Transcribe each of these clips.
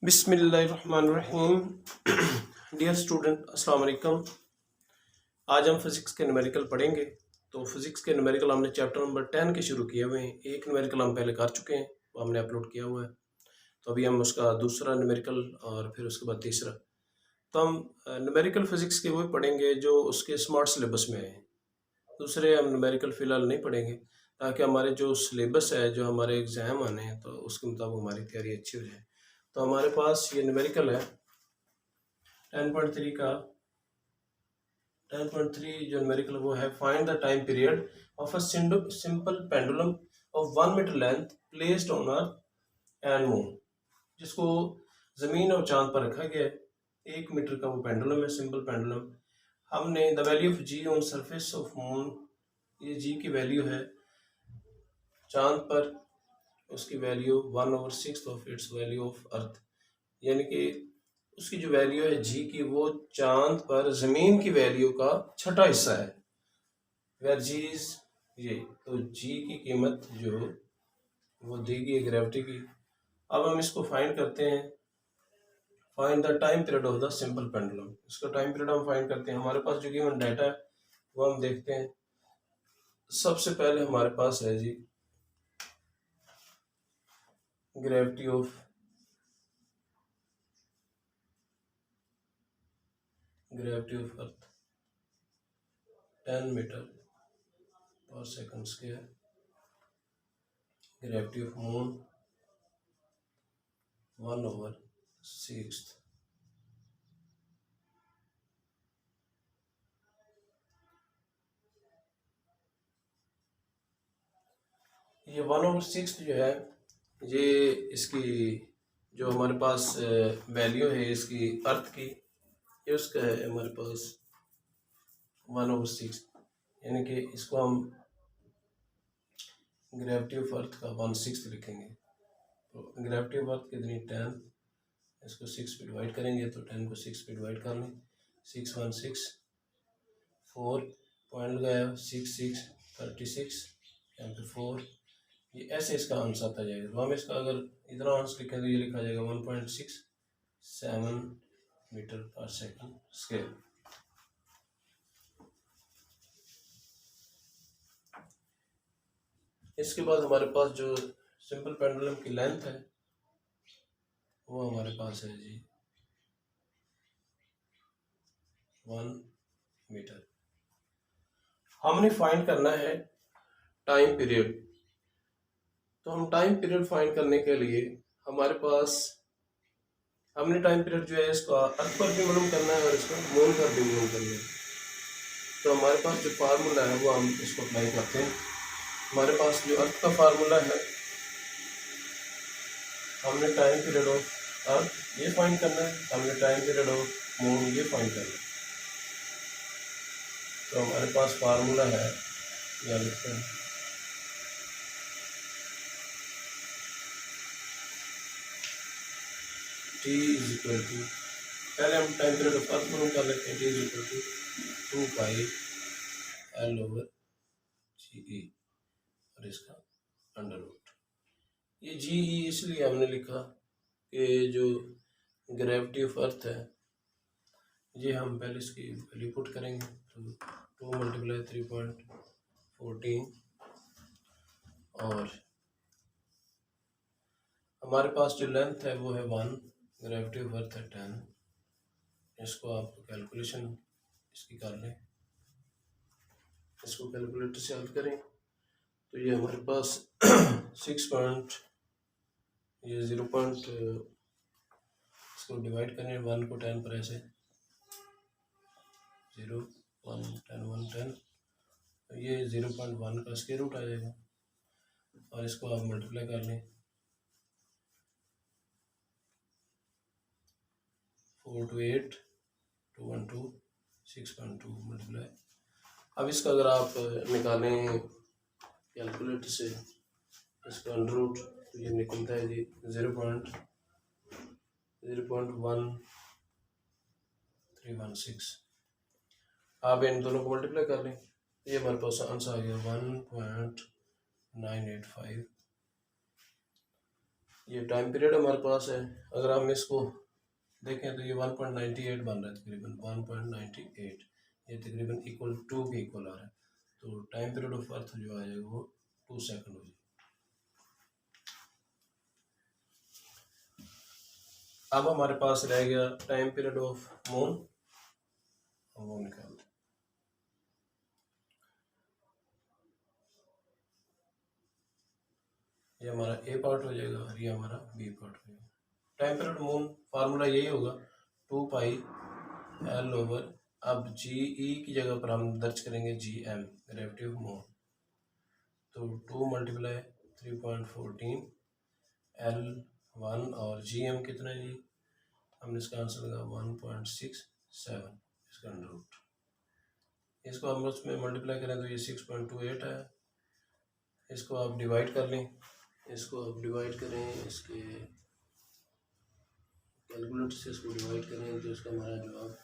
बिस्मिल्लाहिर्रहमानिर्रहीम। Dear student, अस्सलाम वालेकुम। आज हम फिज़िक्स के न्यूमेरिकल पढ़ेंगे। तो फिज़िक्स के न्यूमेरिकल हमने चैप्टर नंबर 10 के शुरू किए हुए हैं। एक न्यूमेरिकल हम पहले कर चुके हैं, वो हमने अपलोड किया हुआ है। तो अभी हम उसका दूसरा न्यूमेरिकल और फिर उसके बाद तीसरा। तो हम न्यूमेरिकल फिज़िक्स के वही पढ़ेंगे जो उसके स्मार्ट सिलेबस में हैं। दूसरे हम न्यूमेरिकल फ़िलहाल नहीं पढ़ेंगे, ताकि हमारे जो सिलेबस है, जो हमारे एग्ज़ाम आने हैं, तो उसके मुताबिक हमारी तैयारी अच्छी हो जाए। तो हमारे पास ये न्यूमेरिकल है 10.3 का। 10.3 जो न्यूमेरिकल वो है, find the time period of a simple pendulum of 1 metre length placed on earth and moon, जिसको ज़मीन और चांद पर रखा गया है। 1 मीटर का वो पेंडुलम है, सिंपल पेंडुलम। हमने the value of G on surface of moon, ये जी की वैल्यू है चांद पर, उसकी value 1/6 of its value of earth, यानी कि उसकी जो वैल्यू है जी की, वो चांद पर ज़मीन की वैल्यू का छठा हिस्सा है। वेर जी इज ये, तो जी की कीमत जो वो दी गई है ग्रेविटी की। अब हम इसको फाइंड करते हैं। Find the time period of the simple pendulum, इसका टाइम पीरियड हम फाइंड करते हैं। हमारे पास जो गिवन डाटा है वो हम देखते हैं। सबसे पहले हमारे पास है जी gravity of earth 10 metre per second square. Gravity of moon 1/6। ये 1/6 जो है, ये इसकी जो हमारे पास वैल्यू है इसकी अर्थ की, ये उसका है हमारे पास 1/6, यानी कि इसको हम ग्रेविटी ऑफ अर्थ का 1/6 लिखेंगे। तो ग्रेविटी ऑफ अर्थ कितनी 10, इसको 6 पे डिवाइड करेंगे तो 10 को 6 पे डिवाइड कर लें। 6 1 6 4 पॉइंट लगाया, 6 6 36 यहाँ पे 4। ये ऐसे इसका आंसर आता जाएगा। तो हम इसका अगर इतना आंसर लिखें तो ये लिखा जाएगा 1.67 मीटर पर सेकंड स्क्वायर। इसके बाद हमारे पास जो सिंपल पेंडुलम की लेंथ है वो हमारे पास है जी 1 मीटर। हमने फाइंड करना है टाइम पीरियड। तो हम टाइम पीरियड फाइंड करने के लिए हमारे पास हमने टाइम पीरियड जो है इसका अर्थ पर भी मालूम करना है और इसका मून पर भी मालूम करना है। तो हमारे पास जो फार्मूला है वो हम इसको अप्लाई करते हैं। हमारे पास जो अर्थ का फार्मूला है, हमने टाइम पीरियड ऑफ अर्थ ये फाइंड करना है, हमने टाइम पीरियड ऑफ मून ये फाइंड करना है। तो हमारे पास फार्मूला है, या लिखते हैं T इज इक्वल टू, पहले हम टाइम पीरियड ऑफ अर्थ मालूम कर लेते हैं। T is equal to 2πL/GE और इसका अंडर रूट। ये GE इसलिए हमने लिखा कि जो ग्रेविटी ऑफ अर्थ है, ये हम पहले इसकी वैल्यू पुट करेंगे। तो 2 × 3.14 और हमारे पास जो लेंथ है वो है 1, ग्रेविटी ऑफ अर्थ है 10। इसको आप कैलकुलेशन इसकी कर लें, इसको कैलकुलेटर से हल करें तो ये हमारे पास 0. इसको डिवाइड करें 1 को 10 पर, ऐसे 0 1 10 1 10, तो ये 0.1 का स्क्वायर रूट आ जाएगा। और इसको आप मल्टीप्लाई कर लें 4 to 8 2 1 2 6.2 मल्टीप्लाई। अब इसका अगर आप निकालें कैलकुलेटर से इसका अंडर रूट, तो ये निकलता है जी 0.1316। आप इन दोनों को मल्टीप्लाई कर लें, ये हमारे पास आंसर आ गया 1.985 ये टाइम पीरियड हमारे पास है। अगर हम इसको देखें तो ये 1.98 बन रहा है, तकरीबन 1.98, ये तकरीबन इक्वल टू के इक्वल आ रहा है। तो टाइम पीरियड ऑफ अर्थ जो आ जाएगा वो 2 सेकंड हो जाएगा। अब हमारे पास रह गया टाइम पीरियड ऑफ मून, वो निकाल दें। ये हमारा ए पार्ट हो जाएगा और ये हमारा बी पार्ट हो जाएगा। टाइम पीरियड मून फार्मूला यही होगा 2 पाई L/, अब जी ई की जगह पर हम दर्ज करेंगे G M, gravity of moon. तो 2 × 3.14 L1 और जी एम कितना है जी, हमने इसका आंसर लगा 1.67, इसका अंडर रूट। इसको हम उसमें मल्टीप्लाई करें तो ये 6.28 है। इसको आप डिवाइड कर लें, इसको आप डिवाइड करें इसके कैलकुलेटर से, इसको डिवाइड करें तो इसका हमारा जवाब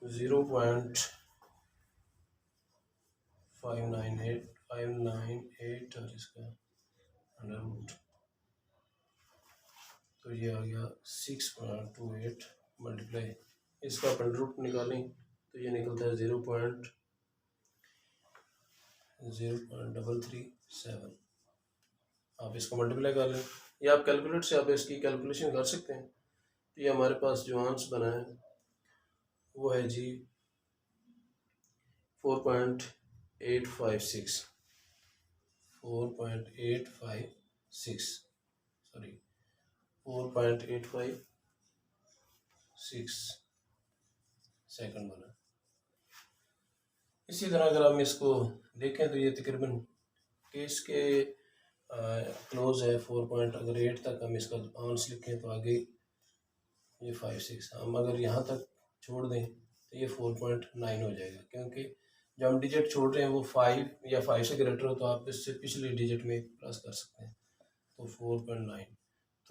0.598 और इसका अंडर रूट, तो ये आ गया 6.28 मल्टीप्लाई, इसका अंडर रूट निकालें तो ये निकलता है 0.0337। आप इसको मल्टीप्लाई कर लें या आप कैलकुलेटर से आप इसकी कैलकुलेशन कर सकते हैं। तो ये हमारे पास जो आंसर बना है वो है जी 4.856 सॉरी 4.856 सेकंड बना। इसी तरह अगर हम इसको देखें तो ये तकरीबन केस के क्लोज है 4 पॉइंट, अगर 8 तक हम इसका आंसर लिखें तो आगे ये 5-6, हम अगर यहाँ तक छोड़ दें तो ये 4.9 हो जाएगा, क्योंकि जो हम डिजिट छोड़ रहे हैं वो 5 या 5 से ग्रेटर हो तो आप इससे पिछले डिजिट में प्लस कर सकते हैं। तो 4.9,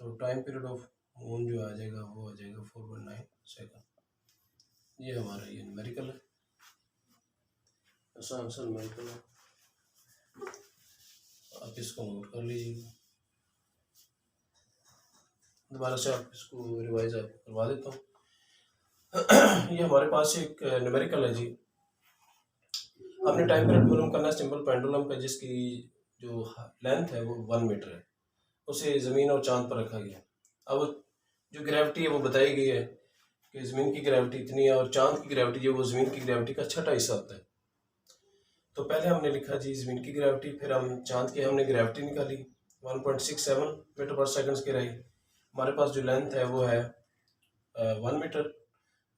तो टाइम पीरियड ऑफ मून जो आ जाएगा वो आ जाएगा 4.9 सेकंड। ये हमारा ये न्यूमेरिकल है, ऐसा आंसर न्यूमेरिकल है, आप इसको नोट कर लीजिएगा। दोबारा से आप इसको रिवाइज आप करवा देता हूँ। ये हमारे पास एक न्यूमेरिकल है जी, हमने टाइम पीरियड मालूम करना है सिंपल पेंडुलम का, जिसकी जो लेंथ है वो 1 मीटर है, उसे ज़मीन और चांद पर रखा गया। अब जो ग्रेविटी है वो बताई गई है कि ज़मीन की ग्रेविटी इतनी है और चांद की ग्रेविटी जो वो ज़मीन की ग्रेविटी का 6वां हिस्सा होता है। तो पहले हमने लिखा जी ज़मीन की ग्रेविटी, फिर हम चांद की हमने ग्रेविटी निकाली 1.67 मीटर पर सेकंड की रही। हमारे पास जो लेंथ है वो है 1 मीटर,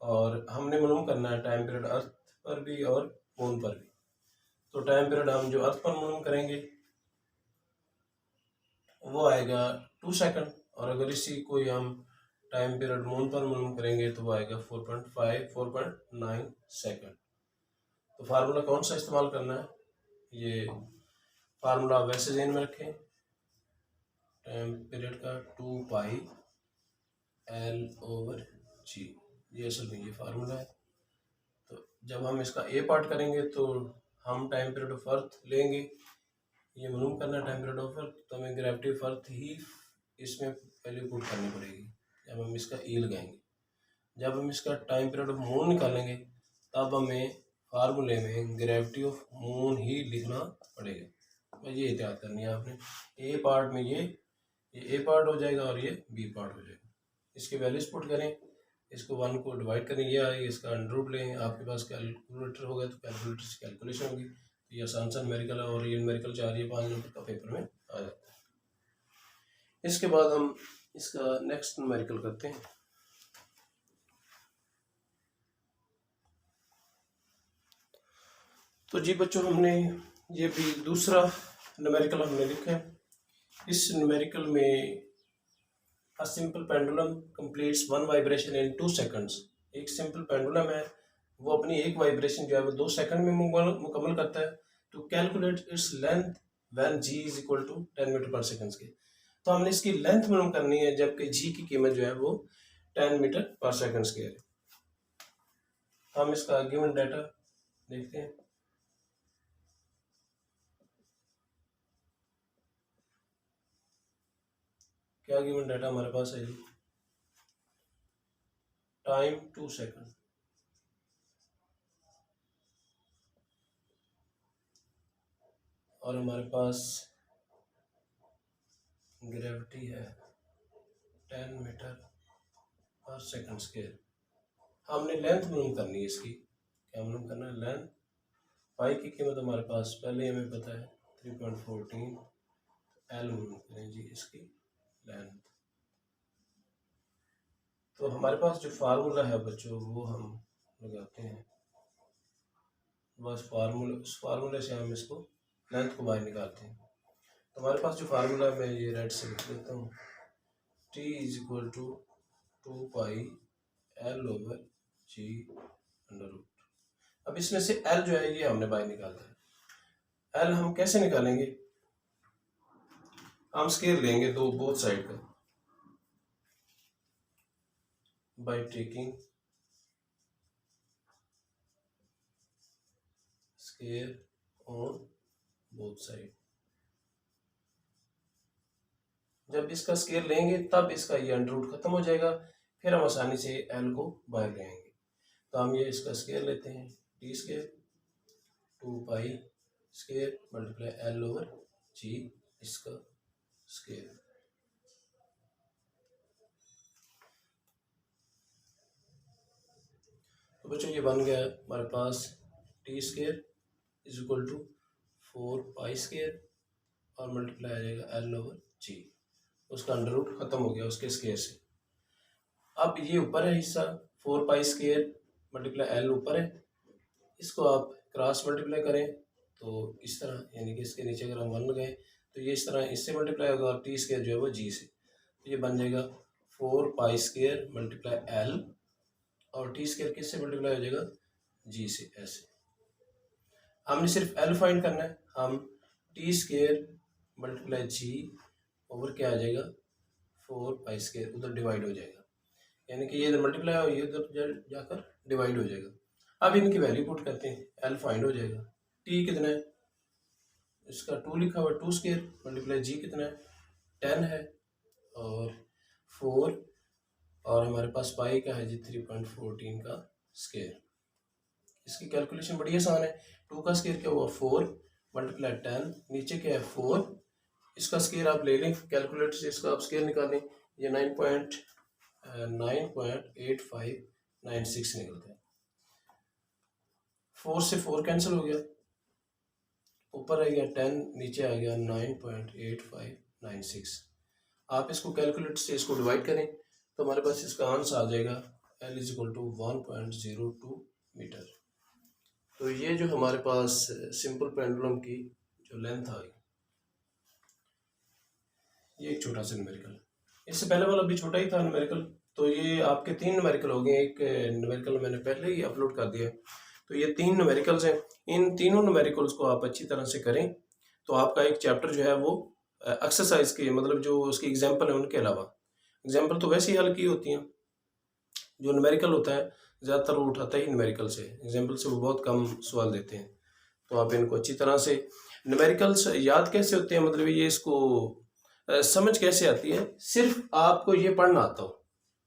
और हमने मालूम करना है टाइम पीरियड अर्थ पर भी और मून पर भी। तो टाइम पीरियड हम जो अर्थ पर मालूम करेंगे वो आएगा 2 सेकंड, और अगर इसी कोई हम टाइम पीरियड मून पर मालूम करेंगे तो वो आएगा 4.9 सेकंड। तो फार्मूला कौन सा इस्तेमाल करना है, ये फार्मूला वैसे ज़हन में रखें, टाइम पीरियड का 2 पाई L/G, ये असल में ये फार्मूला है। तो जब हम इसका ए पार्ट करेंगे तो हम टाइम पीरियड ऑफ अर्थ लेंगे, ये मालूम करना है टाइम पीरियड ऑफ अर्थ, तो हमें ग्रेविटी ऑफ अर्थ ही इसमें पहले पुट करनी पड़ेगी जब हम इसका ई लगाएंगे। जब हम इसका टाइम पीरियड ऑफ मून निकालेंगे तब हमें फार्मूले में ग्रेविटी ऑफ मून ही लिखना पड़ेगा। तो ये एहतियात करनी है आपने, ए पार्ट में ये ए पार्ट हो जाएगा और ये बी पार्ट हो जाएगा। इसके वैल्यूज पुट करें, इसको 1 को डिवाइड करें, ये आए, इसका अंडर रूट लें, आपके पास कैलकुलेटर होगा तो कैलकुलेटर से कैलकुलेशन होगी। तो ये आसान सा न्यूमेरिकल है और ये न्यूमेरिकल 4 या 5 नंबर का पेपर में आ जाता है। इसके बाद हम इसका नेक्स्ट न्यूमेरिकल करते हैं। तो जी बच्चों, हमने ये भी दूसरा न्यूमेरिकल हमने लिखा है। इस न्यूमेरिकल में A simple pendulum completes 1 vibration in 2 seconds। एक सिंपल पेंडुलम है, वो अपनी एक वाइब्रेशन जो है वो 2 सेकंड में मुकम्मल करता है। तो calculate its length when g is equal to 10 metre per second के। तो हमने इसकी लेंथ मालूम करनी है जबकि g की कीमत जो है वो 10 मीटर पर सेकंड स्क्वायर है। हम इसका गिवन डाटा देखते हैं। क्या गिवन डाटा हमारे पास है जी, टाइम 2 सेकंड, और हमारे पास ग्रेविटी है 10 मीटर पर सेकंड स्क्वायर। हमने लेंथ मालूम करनी है इसकी, क्या मालूम करना है, लेंथ। पाई की कीमत हमारे पास पहले हमें पता है 3.14, एल मालूम करें जी इसकी लेंथ। तो हमारे पास जो फार्मूला है बच्चों वो हम लगाते हैं, बस उस फार्मूले से हम इसको लेंथ को बाहर निकालते हैं। तो हमारे पास जो फार्मूला है मैं ये रेड से लिख देता हूँ, T is equal to 2 pi L over G under root. अब इसमें से L जो है ये हमने बाहर निकालना है। L हम कैसे निकालेंगे, हम स्केल लेंगे दो बोथ साइड का, by taking scale on both side. जब इसका स्केल लेंगे तब इसका ये अंडर रूट खत्म हो जाएगा, फिर हम आसानी से L को बाहर ले आएंगे। तो हम ये इसका स्केल लेते हैं, T scale 2 pi scale multiply L over g इसका स्केल। तो बच्चों ये बन गया हमारे पास T scale is equal to 4 pi scale और मल्टीप्लाई आ जाएगा L ओवर जी, उसका अंडर रूट खत्म हो गया उसके स्केल से। अब ये ऊपर है हिस्सा 4 पाई स्केल मल्टीप्लाई L ऊपर है, इसको आप क्रॉस मल्टीप्लाई करें तो इस तरह, यानी कि इसके नीचे अगर हम 1 लगाएं तो ये इस तरह इससे मल्टीप्लाई होगा और टी स्केयर जो है वो जी से, तो ये बन जाएगा 4 पाई स्केयर मल्टीप्लाई L और टी स्केयर किससे मल्टीप्लाई हो जाएगा, जी से। ऐसे हमने सिर्फ L फाइंड करना है, हम टी स्केयर मल्टीप्लाई जी ओवर क्या आ जाएगा 4 पाई स्केयर, उधर डिवाइड हो जाएगा, यानी कि ये इधर मल्टीप्लाई हो ये उधर जाकर डिवाइड हो जाएगा। अब इनकी वैल्यू पुट करते हैं, L फाइंड हो जाएगा, T कितना है, इसका 2 लिखा हुआ 2 स्केयर मल्टीप्लाई जी कितना है 10 है और 4 और हमारे पास पाई का है जी 3.14 का स्केयर। इसकी कैलकुलेशन बड़ी आसान है, 2 का स्केयर क्या हुआ 4 मल्टीप्लाई 10, नीचे क्या है 4, इसका स्केयर आप ले लें कैलकुलेटर से, इसका आप स्केयर निकालें, ये 9.8596 निकलता है। 4 से 4 कैंसिल हो गया, ऊपर आ गया 10, नीचे आ गया 9.8596। आप इसको कैलकुलेटर से इसको डिवाइड करें तो हमारे पास इसका आंसर आ जाएगा L is equal to 1.02 metre. तो ये जो हमारे पास सिंपल पेंडुलम की जो लेंथ आई, ये एक छोटा सा न्यूमेरिकल, इससे पहले वाला भी छोटा ही था न्यूमेरिकल, तो ये आपके 3 न्यूमेरिकल हो गए, एक न्यूमेरिकल मैंने पहले ही अपलोड कर दिया है। तो ये 3 न्यूमेरिकल्स हैं, इन तीनों न्यूमेरिकल्स को आप अच्छी तरह से करें तो आपका एक चैप्टर जो है वो एक्सरसाइज के, मतलब जो उसकी एग्जाम्पल है उनके अलावा, एग्जाम्पल तो वैसे ही हल की होती हैं, जो न्यूमेरिकल होता है ज़्यादातर वो उठाता ही न्यूमेरिकल से, एग्जाम्पल से वो बहुत कम सवाल देते हैं। तो आप इनको अच्छी तरह से, न्यूमेरिकल्स याद कैसे होते हैं, मतलब ये इसको समझ कैसे आती है, सिर्फ आपको ये पढ़ना आता हो।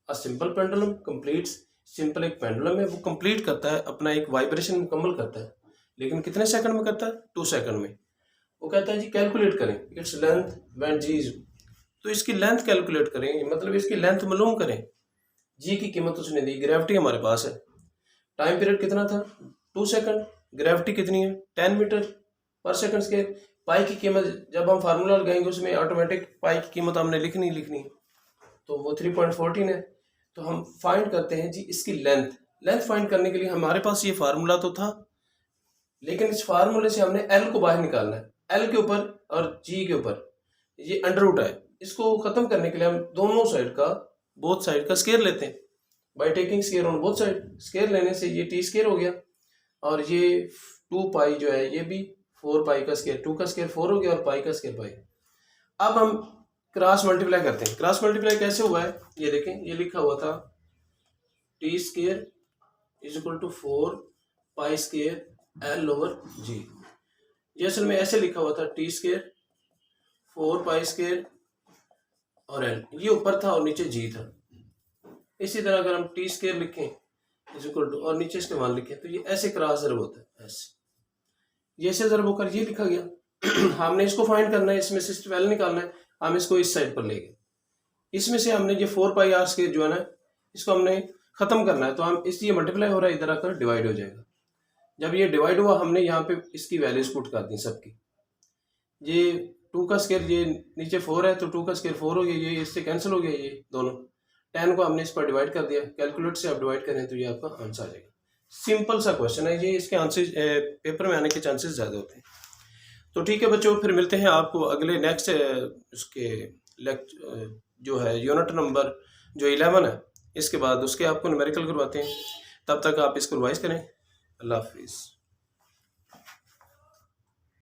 अ सिंपल पेंडुलम कंप्लीट्स, सिंपल एक पेंडुलम है वो कंप्लीट करता है अपना एक वाइब्रेशन मुकम्मल करता है, लेकिन कितने सेकंड में करता है, 2 सेकंड में। वो कहता है जी कैलकुलेट करें its length when G is, तो इसकी लेंथ कैलकुलेट करें, मतलब इसकी लेंथ मालूम करें। जी की कीमत उसने दी, ग्रेविटी हमारे पास है, टाइम पीरियड कितना था 2 सेकंड, ग्रेविटी कितनी है 10 मीटर पर सेकंड स्क्वायर। पाई की कीमत जब हम फार्मूला लगाएंगे उसमें ऑटोमेटिक पाई की कीमत हमने लिखनी है, तो वो 3.14 है। तो हम फाइंड करते हैं जी इसकी लेंथ, लेंथ फाइंड करने के लिए हमारे पास ये फार्मूला तो था, लेकिन इस फार्मूले से हमने L को बाहर निकालना है, L के ऊपर और G के ऊपर ये अंडर रूट है, इसको खत्म करने के लिए हम दोनों साइड का, बोथ साइड का स्केयर लेते हैं, by taking square on both side. Square लेने से ये टी स्केयर हो गया और ये 2 पाई जो है ये भी 4 पाई का स्केयर, 2 का स्केयर 4 हो गया और पाई का स्केयर पाई। अब हम क्रॉस मल्टीप्लाई करते हैं, क्रॉस मल्टीप्लाई कैसे हुआ है ये देखें, ये लिखा हुआ था T square is equal to 4 pi square L over g, ये असल में ऐसे लिखा हुआ था टी स्केयर 4 पाई स्केयर और एल, ये ऊपर था और नीचे जी था। इसी तरह अगर हम टी स्क्वायर लिखें इज इक्वल टू और नीचे इसके मान लिखें तो ये ऐसे क्रॉस ज़रब होता है, ऐसे ये ज़रब होकर ये लिखा गया। हमने इसको फाइंड करना है, इसमें से एल निकालना है, हम इसको इस साइड पर ले गए। इसमें से हमने ये 4πr² जो है ना इसको हमने ख़त्म करना है, तो हम इसलिए मल्टीप्लाई हो रहा है, इधर आकर डिवाइड हो जाएगा। जब ये डिवाइड हुआ हमने यहाँ पे इसकी वैल्यूज पुट कर दी सबकी। ये 2 का स्क्वायर, ये नीचे 4 है तो 2 का स्क्वायर 4 हो गया, ये इससे कैंसिल हो गया, ये दोनों 10 को हमने इस पर डिवाइड कर दिया। कैलकुलेटर से आप डिवाइड करें तो ये आपका आंसर आ जाएगा। सिंपल सा क्वेश्चन है ये, इसके आंसर पेपर में आने के चांसेस ज़्यादा होते हैं। तो ठीक है बच्चों, फिर मिलते हैं आपको अगले नेक्स्ट उसके जो है यूनिट नंबर जो 11 है, इसके बाद उसके आपको न्यूमेरिकल करवाते हैं। तब तक आप इसको रिवाइज करें। अल्लाह हाफिज़।